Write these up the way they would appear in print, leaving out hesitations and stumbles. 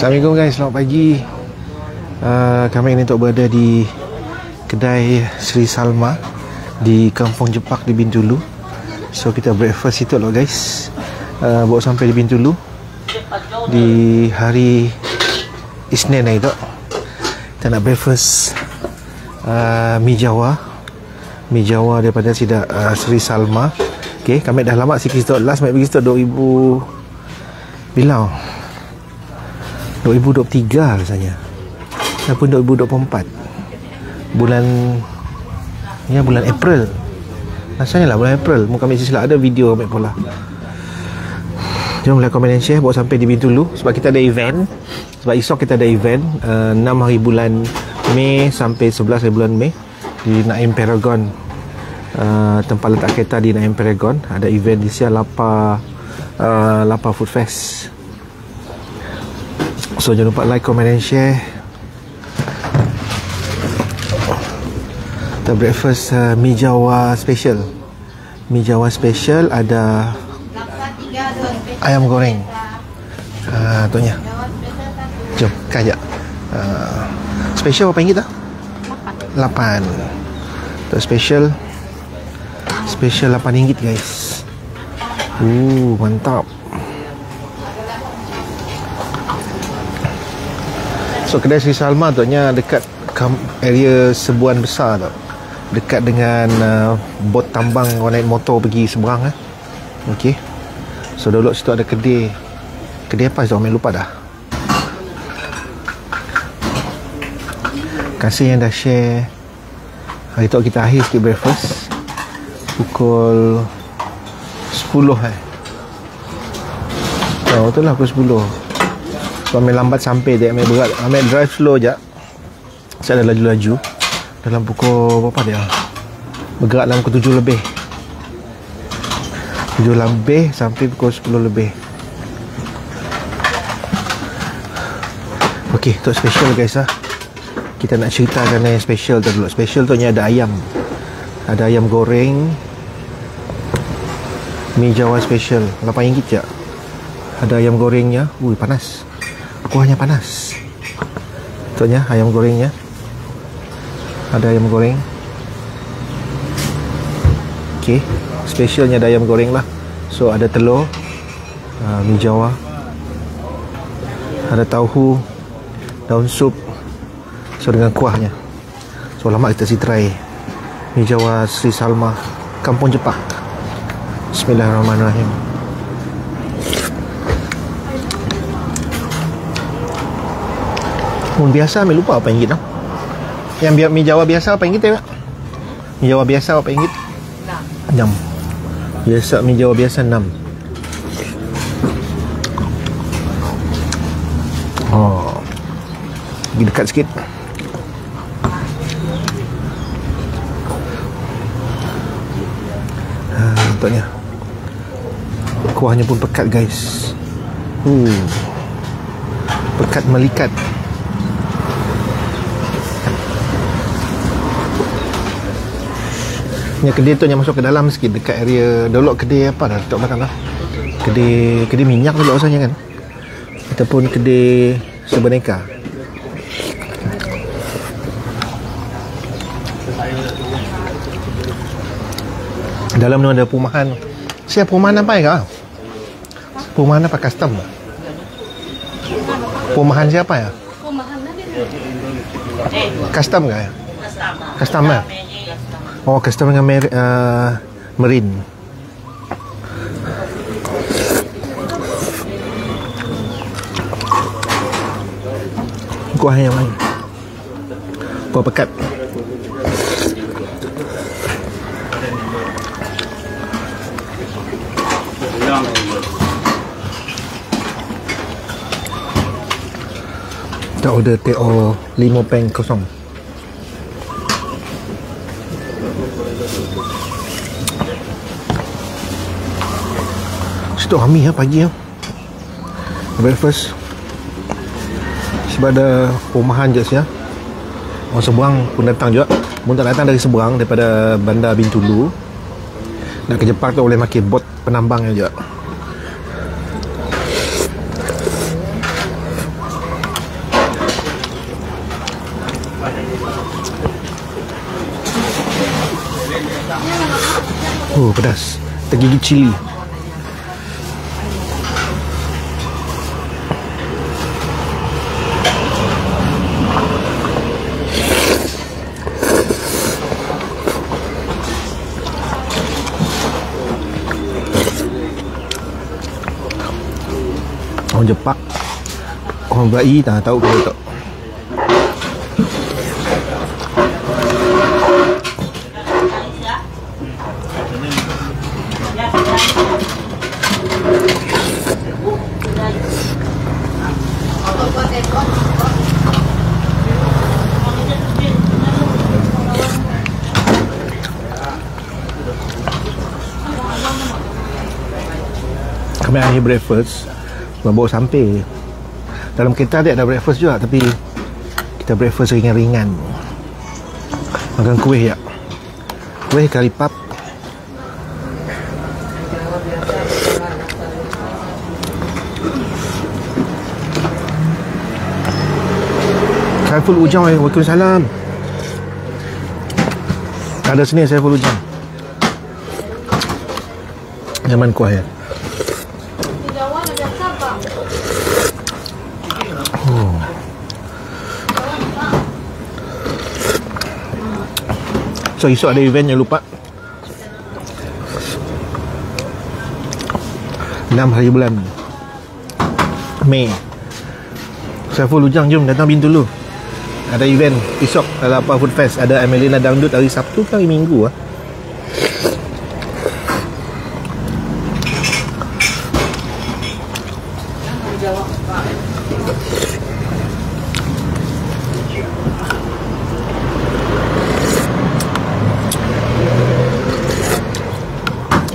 Assalamualaikum guys, selamat pagi. Kami ini untuk berada di kedai Sri Salma di Kampung Jepak di Bintulu. So kita breakfast itu loh guys. Baru sampai di Bintulu di hari Isnin ni tu. Kita nak breakfast mi Jawa. Mi Jawa daripada Sri Salma. Okay, kami dah lama sikit situ. Last kami pergi situ 2000 bila? 2023 rasanya. Ataupun 2024. Bulan April. Rasanya lah bulan April. Muka kami silap ada video kami pula. Jom like, comment and share. Bawa sampai di Bintulu sebab kita ada event. Sebab esok kita ada event 6 hari bulan Mei sampai 11 hari bulan Mei di Naim Paragon. Tempat letak kereta di Naim Paragon. Ada event di Sia Lapa Food Fest. So jangan lupa like, comment and share. Kita breakfast mi Jawa special. Mi Jawa special ada ayam goreng. Tuanya. Jom, kajak. Special berapa ringgit dah? 8. Untuk special 8 ringgit guys. Mantap. So kedai Sri Salma tu nya dekat area Sebuan Besar tu. Dekat dengan bot tambang orang naik motor pergi seberang Okey. So dulu situ ada kedai. Kedai apa saya lupa dah. Kasih yang dah share. Hari tu kita akhir sikit breakfast pukul 10 Oh betul lah pukul 10. So ambil lambat sampai dia, ambil berat, ambil drive slow je. Saya dah laju-laju dalam pukul berapa dia? Bergerak dalam pukul 7 lebih. 7 lebih sampai pukul 10 lebih. Okey, untuk special guys kita nak ceritakan yang special tu dulu. Special tu nya ada ayam. Ada ayam goreng mi Jawa special RM8 je. Ada ayam gorengnya. Panas. Kuahnya panas. Tuanya ayam gorengnya. Ada ayam goreng. Okey, specialnya ada ayam goreng lah. So ada telur, mi Jawa, ada tauhu, daun sup. So dengan kuahnya. So lama kita try mi Jawa Sri Salma Kampung Jepak. Bismillahirrahmanirrahim. Biasa ambil lupa apa ringgit dah. Yang mi Jawa biasa apa ringgit tak? Mi Jawa biasa apa ringgit? 6. Biasa mi Jawa biasa 6. Pergi dekat sikit. Contohnya kuahnya pun pekat guys. Pekat melikat. Yang kedai tu yang masuk ke dalam sikit dekat area dulu kedai apa dah dekat belakang lah. Kedai minyak dulu rasanya kan. Ataupun kedai sebeneka. Dalam tu ada perumahan. Siapa perumahan apa ya? Perumahan apa custom? Perumahan siapa ya? Custom ke ya? Custom ya? Oh, custom dengan Marine. Kuah yang lain. Kuah pekat. Kita order TO 5 peng kosong. Situ kami pagi breakfast. Sebab ada perumahan je ya. Orang seberang pun datang juga. Pun tak datang dari seberang daripada bandar Bintulu. Nak ke Jepak tu boleh pakai bot penambang je. Oh, pedas. Tergigit cili. Orang Jepang, orang Melayu tak tahu ke tak. Kami akhir breakfast, bawa sampai dalam kereta dia ada breakfast juga, tapi kita breakfast ringan-ringan. Makan kuih ya, kuih kari pap. Saiful Ujang, Waalaikumsalam. Ada sini Saiful Ujang. Nyaman kuah ya. So esok ada event, jangan lupa 6 hari bulan Mei. Saiful Ujang, jom datang Bintulu. Ada event esok, ada apa food fest. Ada Amelina Dangdut hari Sabtu ke hari Minggu ah.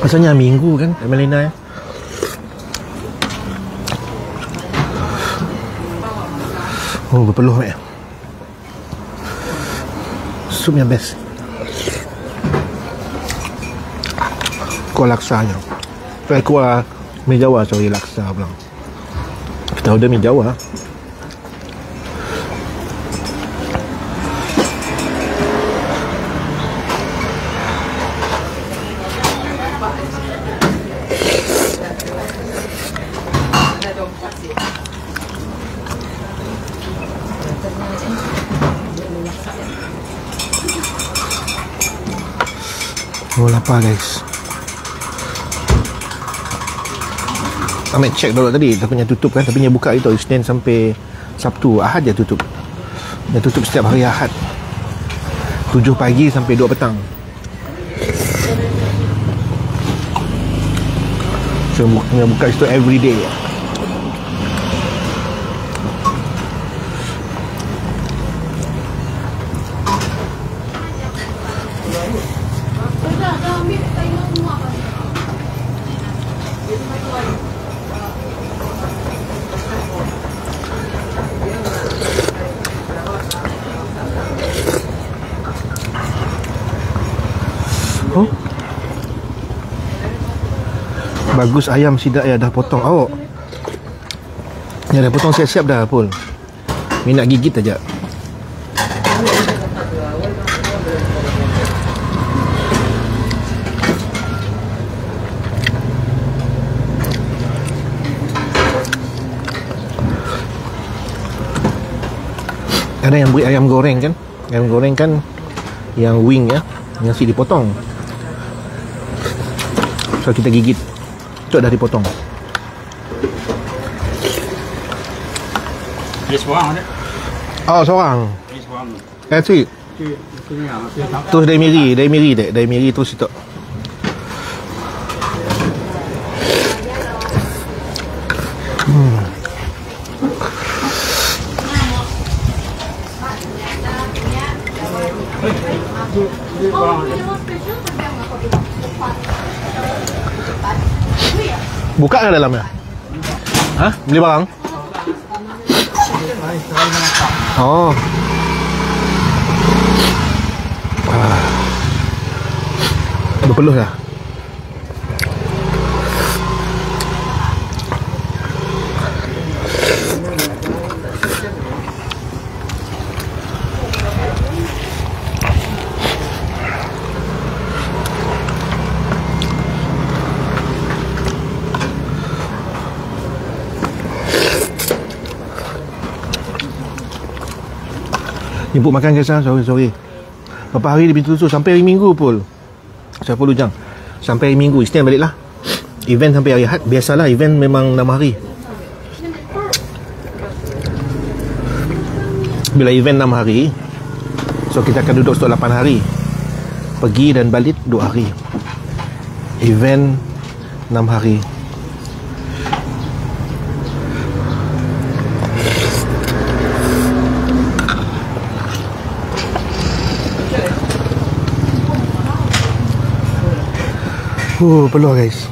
Rasanya Minggu kan Amelina ya. Oh, berpeluh ya. Sup yang best. Kuah laksa je. Kuah mi Jawa, sorry, laksa pula. Kita order mi Jawa. Oh, lapar guys. Ambil check dulu tadi, dia punya tutup kan, tapi dia buka itu Isnin sampai Sabtu. Ahad dia tutup. Dia tutup setiap hari Ahad 7 pagi sampai 2 petang. So dia buka itu every day. Oh, bagus ayam sidak ya, dah potong. Oh, ya dah potong siap-siap dah Pul. Minat gigit aja. Ada yang beri ayam goreng kan. Ayam goreng kan yang wing ya, yang si dipotong. So kita gigit, itu dah dipotong. Dia seorang ada? Oh, seorang? Dia seorang. Cik terus dari miri terus itu. Buka ke dalamnya? Hah? Beli barang? Oh. Berpeluh dah. Jemput makan guys lah, sorry. Berapa hari di Bintulu tu? Sampai hari Minggu pun. Saya perlu jang. Sampai hari Minggu, Isnin balik lah. Event sampai hari Ahad. Biasalah event memang 6 hari. Bila event 6 hari, so kita akan duduk stok 8 hari. Pergi dan balik 2 hari. Event 6 hari. Peluh guys.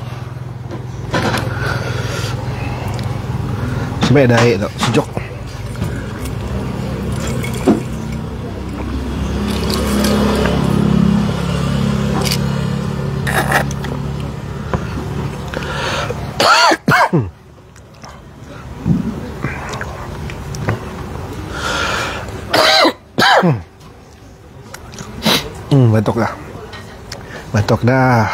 Sebaik dah air tau, sejuk. Batuk dah.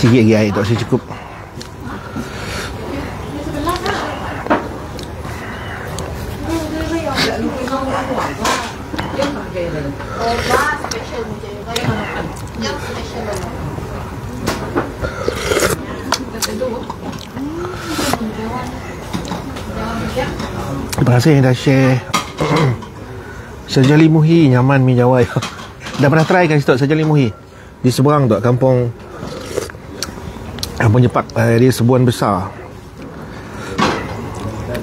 Sikit lagi air tak saya cukup. Terima kasih dah share. Sejali Muhi nyaman mi Jawa. Dah pernah try kan situ Sejali Muhi di seberang tu kampung Jepak. Dia sebuan besar.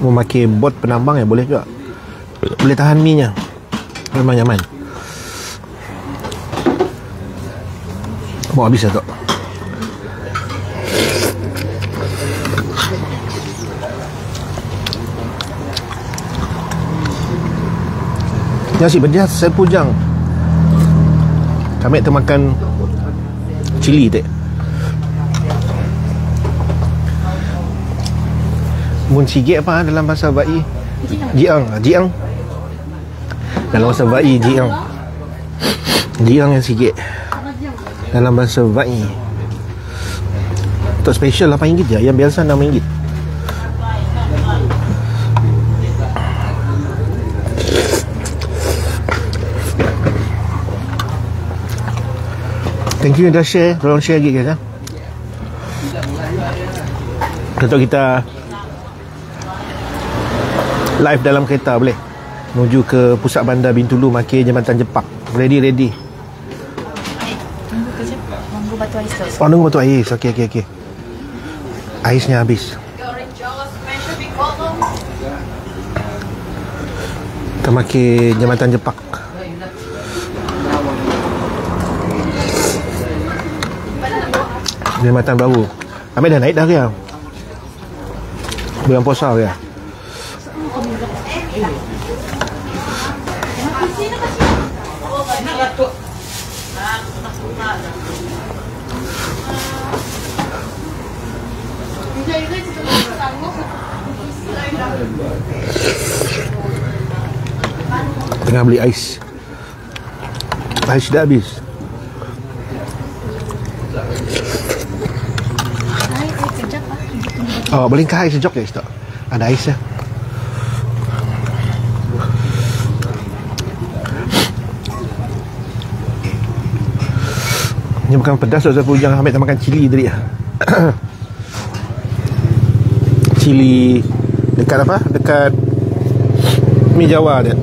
Memakai bot penambang ya boleh juga. Boleh tahan minyak. Memang nyaman. Mau habis dah tu. Nasi pedas saya pujang. Kami termakan cili tak. Mun sigit apa dalam bahasa Bai? Jiang. Dalam bahasa Bai jiang. Jiang yang sigit. Dalam bahasa Bai. Untuk special RM8 je, yang biasa RM6. Thank you yang dah share. Tolong share lagi guys. Untuk kita live dalam kereta boleh. Menuju ke pusat bandar Bintulu, makin Jambatan Jepak. Ready. Nunggu batu ais tu. Oh, nunggu batu ais. Okey. Aisnya habis. Kita makin Jambatan Jepak. Jambatan baru. Ambil dah naik dah ke? Bulan puasa ke? Tengah beli ais. Ais dah habis. Oh, boleh kah ais sejak guys tak? Ada ais ya. Ini bukan pedas tak, saya pujang ambil makan cili tadi. Cili dekat apa? Dekat mi Jawa dia.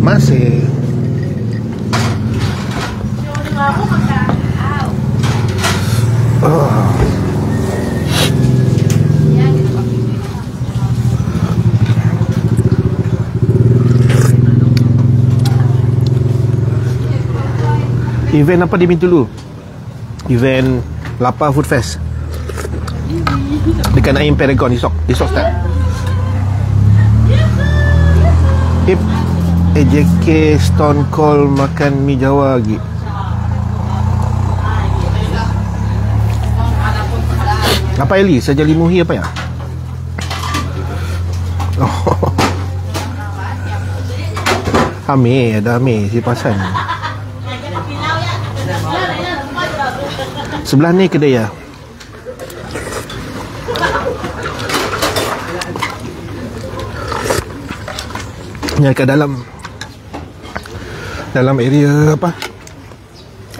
Masih. Event apa di Bintulu? Event Lapar Food Fest dekat Naim Paragon esok start. AJK Stone Cold makan mi Jawa lagi. Apa Eli? Sejali Muhi apa ya? Oh. Ada Amir si pasan. Sebelah ni kedai ya. Yang kat dalam area apa,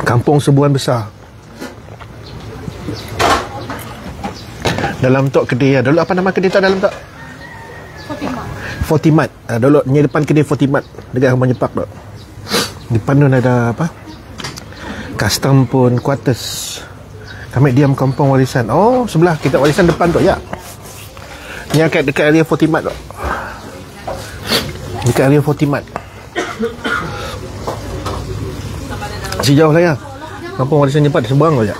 Kampung Sebuan Besar. Dalam tok kedai dulu, apa nama kedai tok dalam tok? Fortimat. Dulu ni depan kedai Fortimat dekat Kampung Jepak tu. Depan tu ada apa? Custom pun quarters. Kami diam kampung warisan. Oh, sebelah kita warisan depan tu ya. Ni dekat area Fortimat tu. Dekat area Fortimat. Sejauh lah ya. Kampung warisan Jepak seberang tu ya.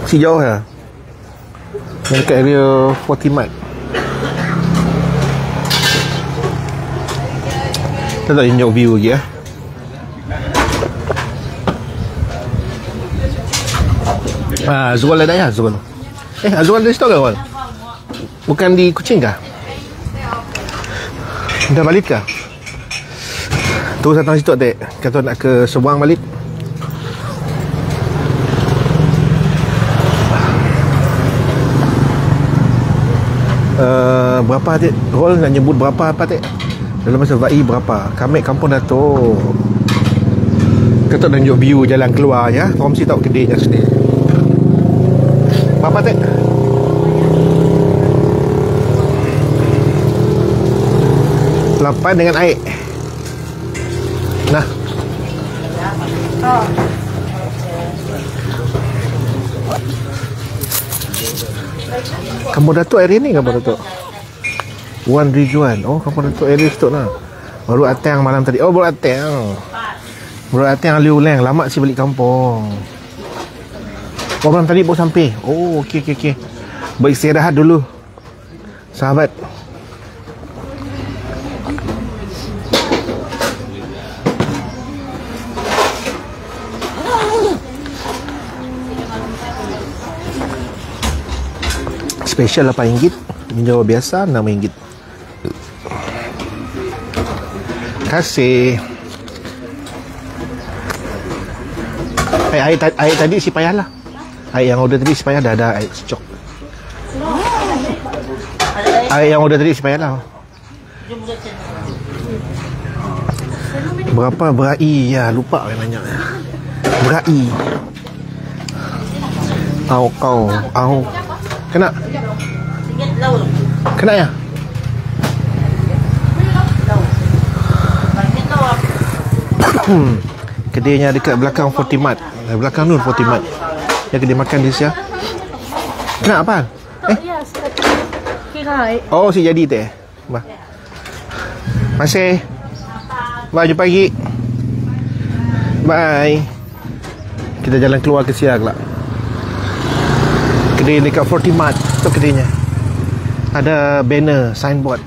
Si jauh ya. Yang kat area Fortimat. Kita tak tunjuk view lagi ya. Azwal ada ya, Azwal. Azwal ada stok ke Azwal? Bukan di Kuching kah? Dah balik kah? Terus datang situ dek. Kata nak ke Seberang balik. Berapa dek? Rol nak nyebut berapa apa dek? Dalam masa VAI berapa? Kami kampung Dato'. Kata nak tunjuk view jalan keluar ya. Kau mesti tahu kedainya sini. Berapa dek? Lapan dengan air. Nah. Kampung Datuk area ni Kampung Datuk. Wan Ridwan. Oh, Kampung Datuk area situ nah. Baru atang malam tadi. Oh, baru atang. Baru atang Liu Leng. Lama si balik kampung. Oh, malam tadi baru sampai. Oh, okey. Beristirahat dulu, sahabat. Special RM8, minjau biasa RM6. Kasih. Air tadi si payah lah. Air yang order tadi si payah dah ada air stok. Air yang order tadi si payah lah. Berapa berai? Ya, lupa banyak. Berai. Au. Kena. Kena ya? Kedainya dekat belakang Fortimat. Belakang tu Fortimat. Yang kedai makan di sini. Kena apa? Oh, si jadi teh. Masih. Bye, jumpa lagi. Bye. Kita jalan keluar ke siang lah. Kedai dekat Fortimat tu kedainya. Ada banner, signboard.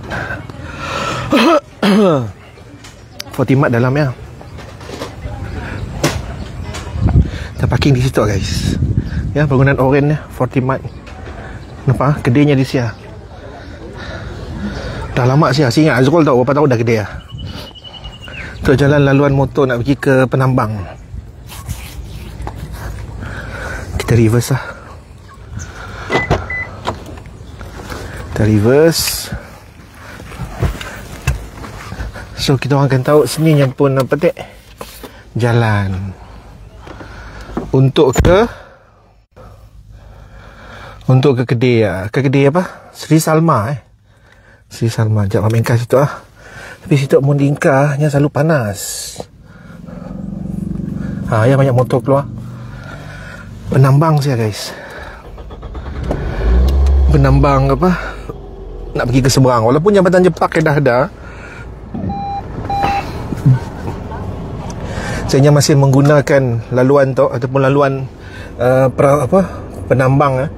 Fortimat dalam ya. Kita parking di situ guys. Ya, bangunan oren ya, Fortimat. Nampak kedainya di sini. Dah lama sih, ingat Azrul tahu berapa tahun dah kedai ya. Untuk jalan laluan motor nak pergi ke Penambang. Kita reverse lah. Reverse. So kita orang akan tahu sini yang pun apa tak jalan untuk ke kedai ya. Ke kedai apa? Sri Salma Sri Salma. Jap ambil ingkar situ ah. Tapi situ mun ingkar nya selalu panas. Ya banyak motor keluar. Penambang saya guys. Penambang apa? Nak pergi ke seberang. Walaupun Jambatan Jepak dah ada, saya masih menggunakan laluan tu ataupun laluan penambang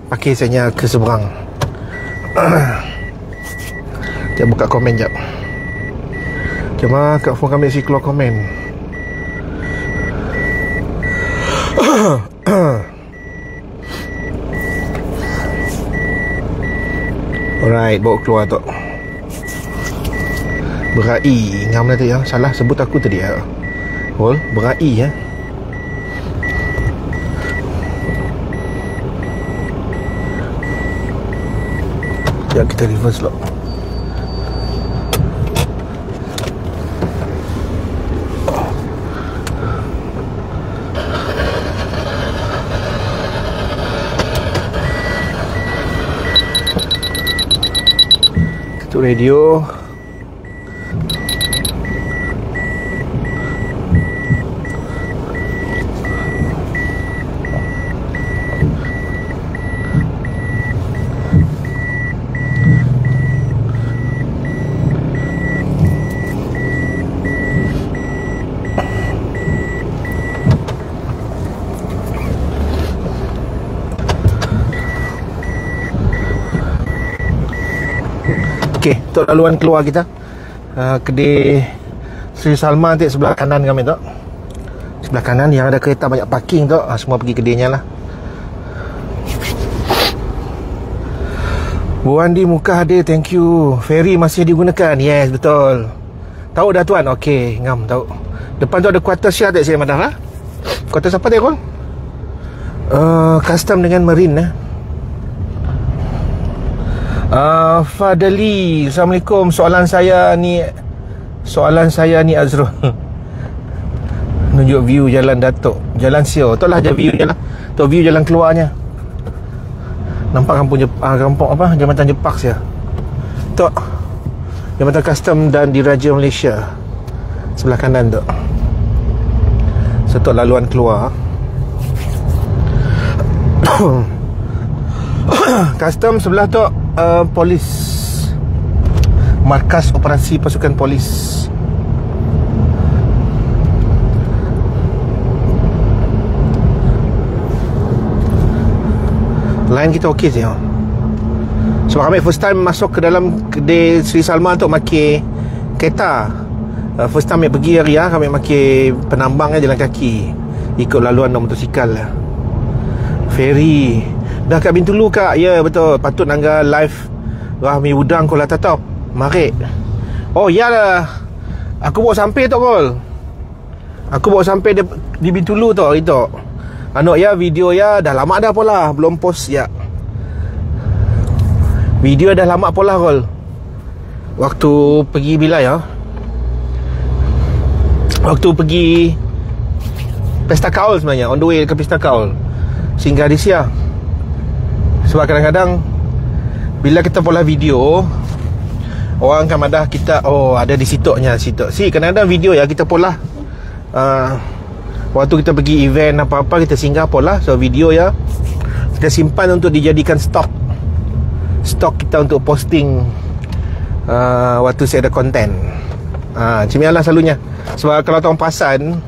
pakai saya ke seberang. Saya buka komen jap. Cuma kat phone kami si keluar komen. Alright, bawa keluar tu. Berai. Ngam nanti ya. Salah sebut aku tadi ya. Hol, berai ya. Ya, kita reverse lah. Tutup radio. Okey, untuk laluan keluar kita, kedai Sri Salma nanti sebelah kanan kami tu. Sebelah kanan yang ada kereta banyak parking tu, semua pergi kedainya lah. Bu Andi muka hadir, thank you. Ferry masih digunakan. Yes, betul. Tahu dah tuan? Okey, ngam tahu. Depan tu ada kuarter Syah tak saya madah lah. Kuarter siapa dia kau? Custom dengan marine Fadli, Assalamualaikum. Soalan saya ni Azrul. Nunjuk view jalan Datuk, Jalan Sio. Tu lah je view je lah. Tu view jalan keluarnya. Nampak kampung apa? Jambatan Jepak sia. Tu Jambatan Custom dan Diraja Malaysia. Sebelah kanan tu. Setuk laluan keluar. Custom sebelah tu polis, markas operasi pasukan polis. Line kita okey je. Sebab kami first time masuk ke dalam kedai Sri Salma tu pakai kereta. First time kami pergi hari kami pakai penambang jalan kaki, ikut laluan motosikal lah. Ferry dah kat Bintulu kak? Ya betul. Patut nangga live Rahmi Udang Kuala Tatap Marik. Oh ya lah, aku bawa sampai tu kol. Aku bawa sampai di Bintulu tu hari tu. Anak ya, video ya dah lama dah pola, belum post ya. Video dah lama pola kol. Waktu pergi bila ya? Waktu pergi Pesta Kaul sebenarnya, on the way ke Pesta Kaul. Singgah di Sia. Sebab kadang-kadang bila kita pola video, orang kan madah kita, oh ada di situnya situ. Kadang-kadang video ya kita pola waktu kita pergi event apa-apa, kita singgah pola. So video ya kita simpan untuk dijadikan stok kita untuk posting waktu saya ada konten. Macam lah selalunya. Sebab kalau orang perasan,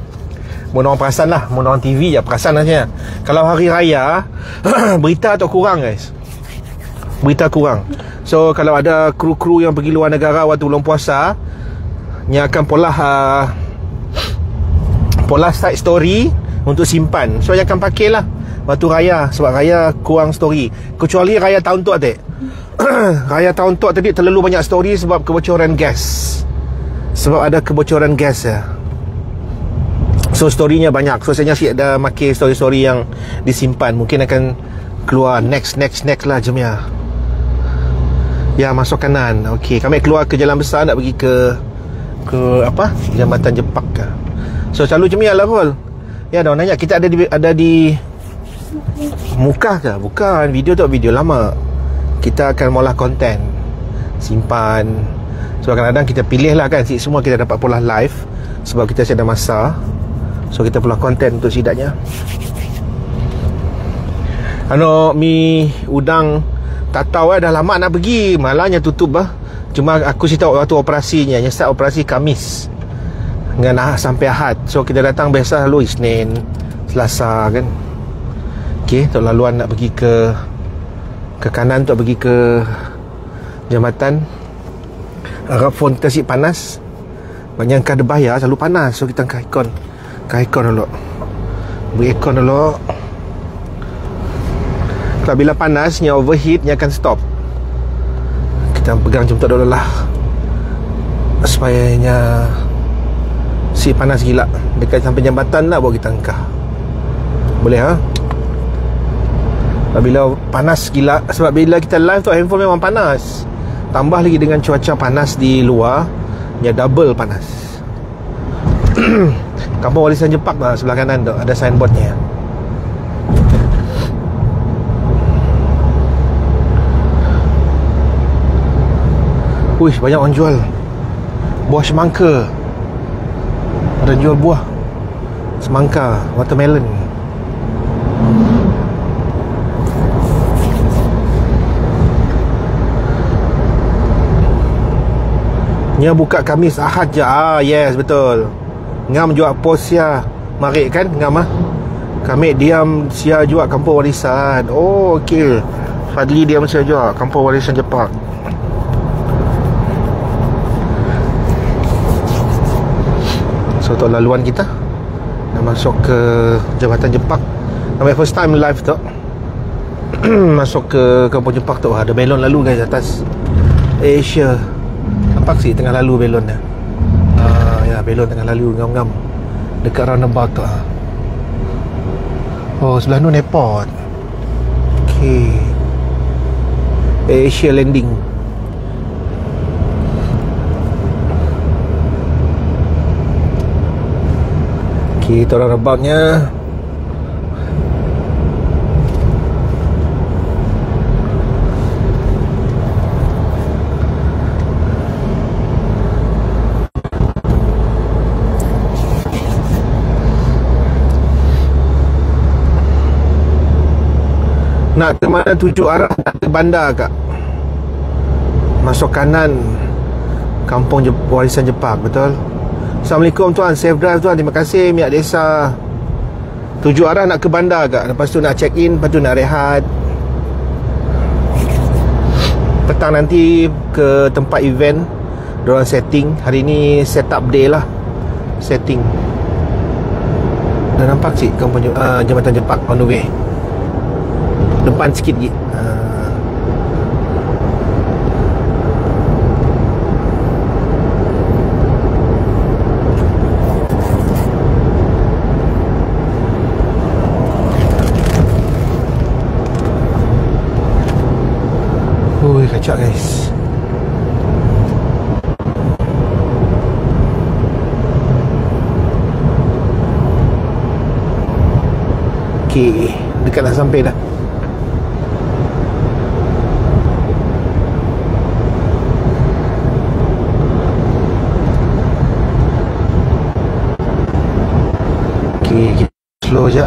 orang perasan lah, orang TV je perasan lah. Kalau hari raya berita tu kurang guys, berita kurang. So kalau ada kru-kru yang pergi luar negara waktu bulan puasa, yang akan pola side story untuk simpan. So yang akan pakai lah waktu raya, sebab raya kurang story. Kecuali raya tahun tu adik. Raya tahun tu tadi terlalu banyak story sebab kebocoran gas. Sebab ada kebocoran gas ya. So storynya banyak. So saya nasi ada pakai story-story yang disimpan. Mungkin akan keluar next lah. Jom ya. Ya, masuk kanan. Okey, kami keluar ke jalan besar, nak pergi ke apa? Jambatan Jepak ke. So selalu macam lah Rol. Ya, dah nanya kita ada di Mukah ke? Bukan, video tu video lama. Kita akan mula konten, simpan. So kadang-kadang kita pilih lah kan, semua kita dapat pola live sebab kita ada masa. So kita pula konten untuk sidaknya. Mi udang tak tahu dah lama nak pergi, malahnya tutup lah. Cuma aku cerita waktu operasinya, start operasi Khamis dengan sampai Ahad. So kita datang biasa lalu Isnin, Selasa kan. Okey, untuk laluan nak pergi ke kanan untuk pergi ke jambatan. Harap phone kita si panas. Banyak ada bahaya, selalu panas. So kita angkat ikon dulu. Beri ikon dulu. Kalau bila panasnya overheat, nya akan stop. Kita pegang macam tu dulu lah. supaya si panas gila. Dekat sampai jambatan lah baru kita angkah. Boleh ha? Bila panas gila, sebab bila kita live tu handphone memang panas, tambah lagi dengan cuaca panas di luar, dia double panas. Kampung Warisan Jepak lah, sebelah kanan tu ada signboardnya. Wih, banyak orang jual buah semangka. Ada jual buah semangka, watermelon. Nya buka Khamis Ahad je. Yes, betul. Ngam jual pos sia. Marik kan ngam ah. Kami diam sia jual Kampung Warisan. Oh, okey. Fadli diam sia jual Kampung Warisan Jepak. So, untuk laluan kita dah masuk ke Jambatan Jepak. Nampak first time live tu. Masuk ke Kampung Jepak tu. Ada belon lalu guys atas Asia. Nampak sih tengah lalu belon dia. Ya, belon tengah lalu ngam-ngam dekat roundabout tu. Oh, sebelah tu airport. Okey. Asia landing. Okey, tu roundaboutnya. Nak ke mana tuju arah? Nak ke bandar kak? Masuk kanan Kampung Warisan Jepak, betul? Assalamualaikum tuan, safe drive tuan. Terima kasih Miak Desa. Tuju arah nak ke bandar kak? Lepas tu nak check in, lepas tu nak rehat. Petang nanti ke tempat event, diorang setting. Hari ni set up day lah. Setting. Dah nampak sih Kampung Jambatan Jepak on the way. Depan sikit lagi. Ui, kacak guys. Okay, dekat dah sampai dah. Okay, kita slow je.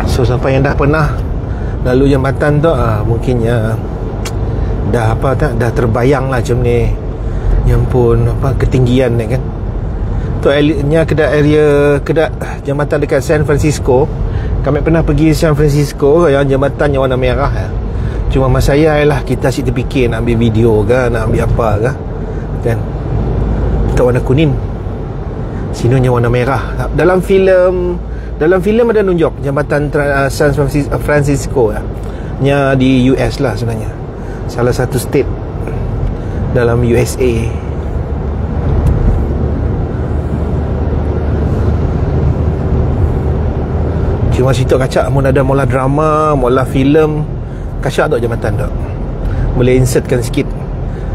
So, siapa yang dah pernah lalu jambatan tu, mungkinnya dah apa tak, dah terbayang lah macam ni. Yang pun apa, ketinggian ni kan. Tu nya kedai jambatan dekat San Francisco. Kami pernah pergi San Francisco, yang jambatan yang warna merah ya. Cuma masa saya lah, kita asyik terfikir nak ambil video ke, nak ambil apa ke kan. Dekat warna kuning, sininya warna merah. Dalam filem ada nunjuk jambatan San Francisco lah, nya di US lah sebenarnya. Salah satu state dalam USA. Cuma situ kacak, mun ada mula drama, mula filem, kacak tu jambatan tu. Boleh insertkan sikit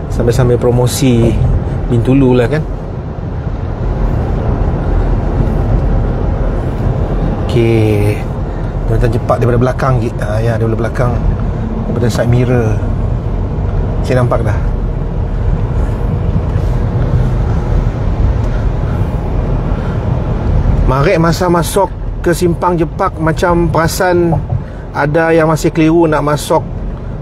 sambil-sambil promosi Bintulu lah kan. Okey, jambatan Jepak daripada belakang. Ya, daripada belakang, daripada side mirror saya nampak dah. Marek masa masuk ke simpang Jepak, macam perasan ada yang masih keliru nak masuk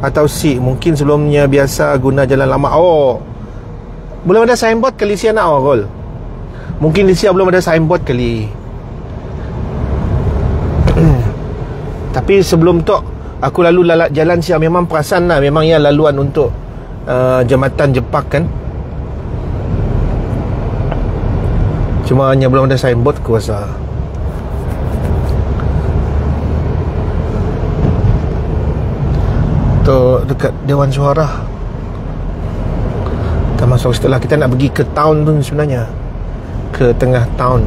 atau mungkin sebelumnya biasa guna jalan lama. Oh, belum ada signboard kali sia nak Rol. Mungkin di sia belum ada signboard kali. Tapi sebelum tu aku lalu jalan sia, memang perasan lah, memang ia laluan untuk jambatan Jepak kan. Cuma hanya belum ada signboard aku rasa. untuk dekat Dewan Suara. Kita masuk setelah kita nak pergi ke town tu sebenarnya, ke tengah town.